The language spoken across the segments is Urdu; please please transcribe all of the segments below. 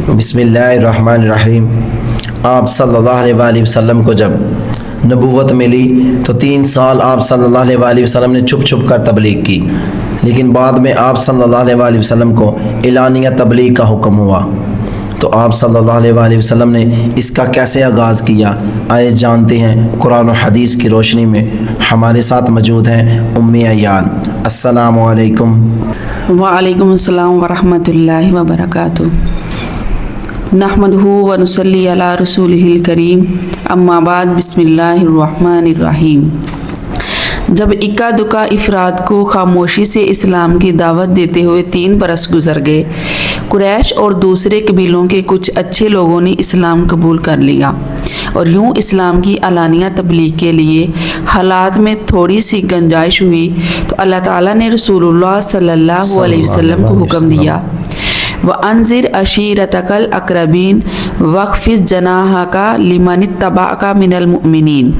بسم اللہ الرحمن الرحیم۔ آپ صلی اللہ علیہ وآلہ وسلم کو جب نبوت ملی تو 3 سال آپ صلی اللہ علیہ وآلہ وسلم نے چھپ چھپ کر تبلیغ کی، لیکن بعد میں آپ صلی اللہ علیہ وآلہ وسلم کو اعلانیہ تبلیغ کا حکم ہوا۔ تو آپ صلی اللہ علیہ وآلہ وسلم نے اس کا کیسے آغاز کیا، آئے جانتے ہیں۔ قرآن و حدیث کی روشنی میں ہمارے ساتھ موجود ہیں امی ایان۔ السلام علیکم۔ وعلیکم السلام ورحمۃ اللہ وبرکاتہ۔ نحمدہ ونصلی علی رسولہ الکریم، اما بعد، بسم اللہ الرحمن الرحیم۔ جب اکا دکا افراد کو خاموشی سے اسلام کی دعوت دیتے ہوئے 3 برس گزر گئے، قریش اور دوسرے قبیلوں کے کچھ اچھے لوگوں نے اسلام قبول کر لیا، اور یوں اسلام کی علانیہ تبلیغ کے لیے حالات میں تھوڑی سی گنجائش ہوئی تو اللہ تعالیٰ نے رسول اللہ صلی اللہ علیہ وسلم کو حکم دیا، وَأَنذِرْ عَشِيرَتَكَ الْأَقْرَبِينَ وَاخْفِضْ جَنَاحَكَ لِمَنِ اتَّبَعَكَ مِنَ الْمُؤْمِنِينَ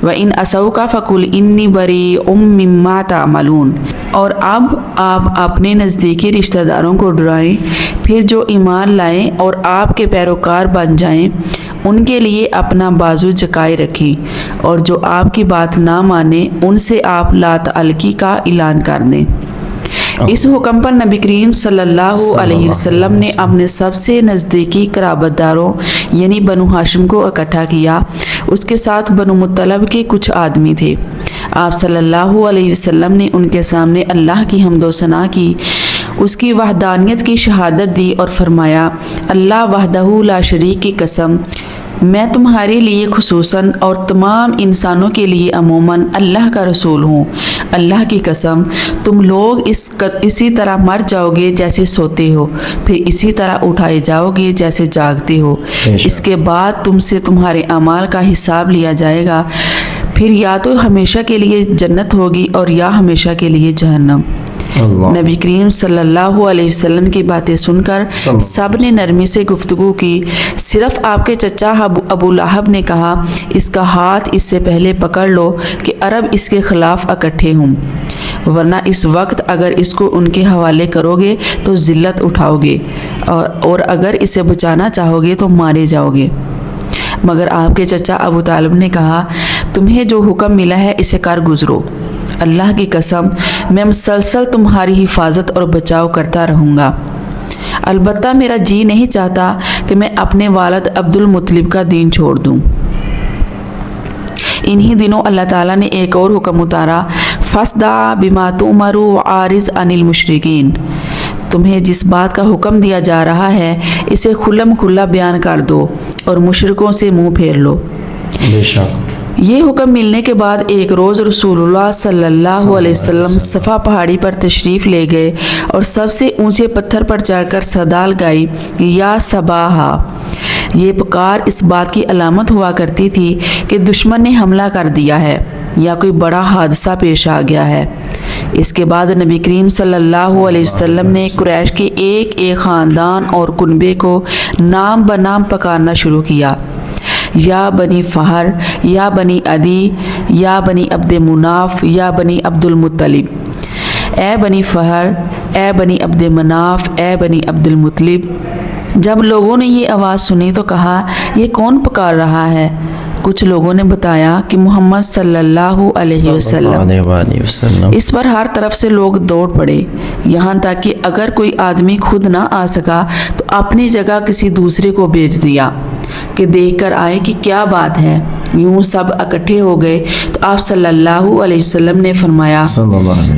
وَإِنْ عَصَوْكَ فَقُلْ إِنِّي بَرِيءٌ مِّمَّا تَعْمَلُونَ۔ اور اب آپ اپنے نزدیکی رشتہ داروں کو ڈرائیں، پھر جو ایمان لائیں اور آپ کے پیروکار بن جائیں ان کے لیے اپنا بازو جھکائے رکھیں، اور جو آپ کی بات نہ مانیں ان سے آپ لا تعلقی کا اعلان کر دیں۔ اس حکم پر نبی کریم صلی اللہ علیہ وسلم نے اپنے سب سے نزدیکی قرابت داروں یعنی بنو ہاشم کو اکٹھا کیا۔ اس کے ساتھ بنو مطلب کے کچھ آدمی تھے۔ آپ صلی اللہ علیہ وسلم نے ان کے سامنے اللہ کی حمد و ثنا کی، اس کی وحدانیت کی شہادت دی اور فرمایا، اللہ وحدہ لا شریک کی قسم، میں تمہارے لیے خصوصاً اور تمام انسانوں کے لیے عموماً اللہ کا رسول ہوں۔ اللہ کی قسم، تم لوگ اسی طرح مر جاؤ گے جیسے سوتے ہو، پھر اسی طرح اٹھائے جاؤ گے جیسے جاگتے ہو۔ اس کے بعد تم سے تمہارے اعمال کا حساب لیا جائے گا، پھر یا تو ہمیشہ کے لیے جنت ہوگی اور یا ہمیشہ کے لیے جہنم۔ نبی کریم صلی اللہ علیہ وسلم کی باتیں سن کر سب نے نرمی سے گفتگو کی، صرف آپ کے چچا ابو لہب نے کہا، اس کا ہاتھ اس سے پہلے پکڑ لو کہ عرب اس کے خلاف اکٹھے ہوں، ورنہ اس وقت اگر اس کو ان کے حوالے کرو گے تو ذلت اٹھاؤ گے، اور اگر اسے بچانا چاہو گے تو مارے جاؤ گے۔ مگر آپ کے چچا ابو طالب نے کہا، تمہیں جو حکم ملا ہے اسے کر گزرو، اللہ کی قسم میں مسلسل تمہاری حفاظت اور بچاؤ کرتا رہوں گا، البتہ میرا جی نہیں چاہتا کہ میں اپنے والد عبد المطلب کا دین چھوڑ دوں۔ انہی دنوں اللہ تعالیٰ نے ایک اور حکم اتارا، فَاصْدَعْ بِمَا تُؤْمَرُ وَأَعْرِضْ عَنِ الْمُشْرِكِينَ۔ تمہیں جس بات کا حکم دیا جا رہا ہے اسے کھلم کھلا بیان کر دو اور مشرکوں سے منہ پھیر لو۔ بے شک۔ یہ حکم ملنے کے بعد ایک روز رسول اللہ صلی اللہ علیہ وسلم صفا پہاڑی پر تشریف لے گئے اور سب سے اونچے پتھر پر چڑھ کر صدا لگائی، یا صباحا۔ یہ پکار اس بات کی علامت ہوا کرتی تھی کہ دشمن نے حملہ کر دیا ہے یا کوئی بڑا حادثہ پیش آ گیا ہے۔ اس کے بعد نبی کریم صلی اللہ علیہ وسلم نے قریش کے ایک ایک خاندان اور کنبے کو نام بنام پکارنا شروع کیا، یا بنی فہر، یا بنی عدی، یا بنی عبد مناف، یا بنی عبد المطلب، اے بنی فہر، اے بنی عبد مناف، اے بنی عبد المطلب۔ جب لوگوں نے یہ آواز سنی تو کہا، یہ کون پکار رہا ہے؟ کچھ لوگوں نے بتایا کہ محمد صلی اللہ علیہ وسلم۔ اس پر ہر طرف سے لوگ دوڑ پڑے، یہاں تک کہ اگر کوئی آدمی خود نہ آ سکا تو اپنی جگہ کسی دوسرے کو بھیج دیا کہ دیکھ کر آئے کہ کیا بات ہے۔ یوں سب اکٹھے ہو گئے تو آپ صلی اللہ علیہ وسلم نے فرمایا،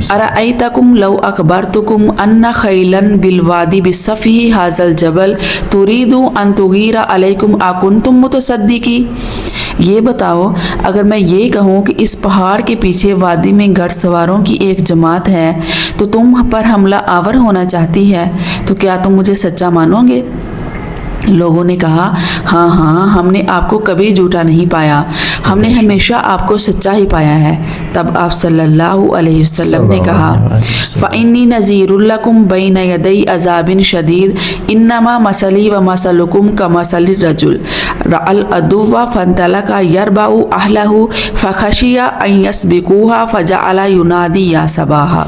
ارأیتکم لو اخبرتکم ان خیلا بالوادی بصفحہ ھذا الجبل ترید ان تغیر علیکم اکنتم متصدقین۔ یہ بتاؤ، اگر میں یہ کہوں کہ اس پہاڑ کے پیچھے وادی میں گھڑ سواروں کی ایک جماعت ہے تو تم پر حملہ آور ہونا چاہتی ہے تو کیا تم مجھے سچا مانو گے؟ لوگوں نے کہا، ہاں ہاں، ہم نے آپ کو کبھی جھوٹا نہیں پایا، ہم نے ہمیشہ آپ کو سچا ہی پایا ہے۔ تب آپ صلی اللہ علیہ وسلم نے کہا، فَإِنِّي نَذِيرٌ لَكُمْ بَيْنَ يَدَيْ عَذَابٍ شَدِيدٍ إِنَّمَا مَثَلِي وَمَثَلُكُمْ كَمَثَلِ الرَّجُلِ رَأَى الْعَدُوَّ فَانْطَلَقَ يَرْبَعُ أَهْلَهُ فَخَشِيَ أَن يَسْبِقُوهُ فَجَعَلَ يُنَادِي يَا صَبَاحَ۔